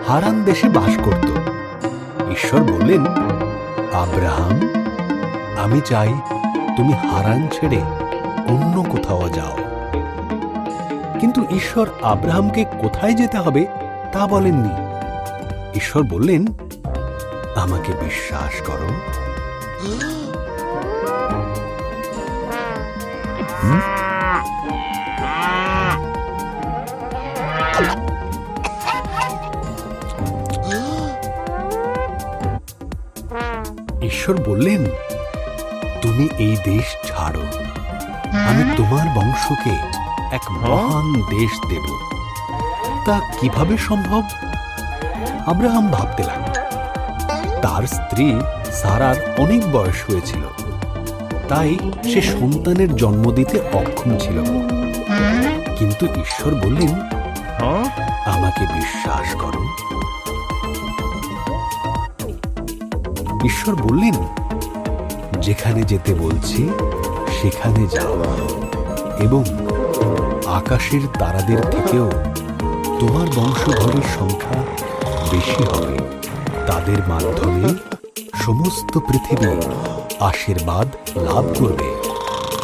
হারান দেশে বাস করত। ঈশ্বর বললেন, আব্রাহাম, আমি চাই তুমি হারান ছেড়ে অন্য কোথাও যাও। কিন্তু ঈশ্বর আব্রাহামকে কোথায় যেতে হবে তা বলেননি। ঈশ্বর বললেন, আমাকে বিশ্বাস করো। ঈশ্বর বললেন, তুমি এই দেশ ছাড়ো, আমি তোমার বংশকে এক মহান দেশ দেব। তা কিভাবে সম্ভব? আব্রাহাম ভাবতে লাগল। তার স্ত্রী সারার অনেক বয়স হয়েছিল, তাই সে সন্তানের জন্ম দিতে অক্ষম ছিল। কিন্তু ঈশ্বর বললেন, আমাকে বিশ্বাস করো। ঈশ্বর বললেন, যেখানে যেতে বলছি সেখানে যাও, এবং আকাশের তারাদের থেকেও তোমার বংশধরের সংখ্যা বেশি হবে। তাদের মাধ্যমে সমস্ত পৃথিবী আশীর্বাদ লাভ করবে।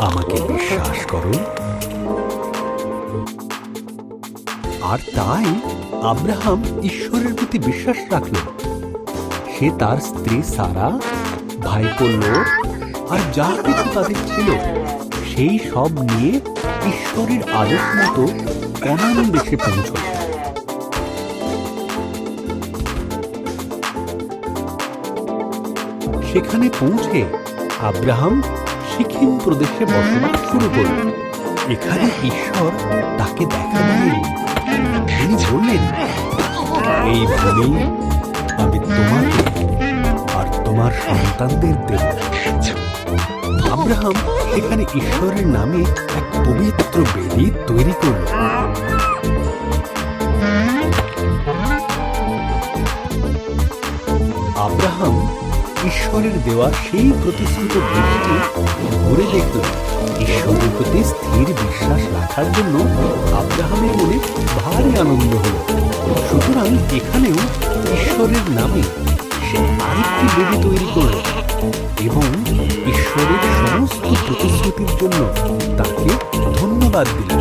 আমাকে বিশ্বাস করো। আর তাই আব্রাহাম ঈশ্বরের প্রতি বিশ্বাস রাখল। সে তার স্ত্রী সারা, ভাইপো লোট আর যা কিছু তাদের ছিল সেই সব নিয়ে ঈশ্বরের আদেশ মতো কনান দেশে পৌঁছল। সেখানে পৌঁছে আব্রাহাম সিকিম প্রদেশে বসবাস শুরু করল। এখানে ঈশ্বর তাকে দেখা দিলেন। তিনি বললেন, এই ভূমি আমি তোমাকে আর তোমার সন্তানদের দেব। আব্রাহাম এখানে ঈশ্বরের নামে এক পবিত্র বেদি তৈরি করল। আব্রাহাম ঈশ্বরের দেওয়া সেই প্রতিশ্রুত দেশটি ঘুরে দেখল। ঈশ্বরের প্রতি স্থির বিশ্বাস রাখার জন্য আব্রাহামের মনে ভারী আনন্দ হল। সুতরাং এখানেও ঈশ্বরের নামে সে আরেকটি বেদি তৈরি করল এবং ঈশ্বরের সমস্ত প্রতিশ্রুতির জন্য তাকে ধন্যবাদ দিল।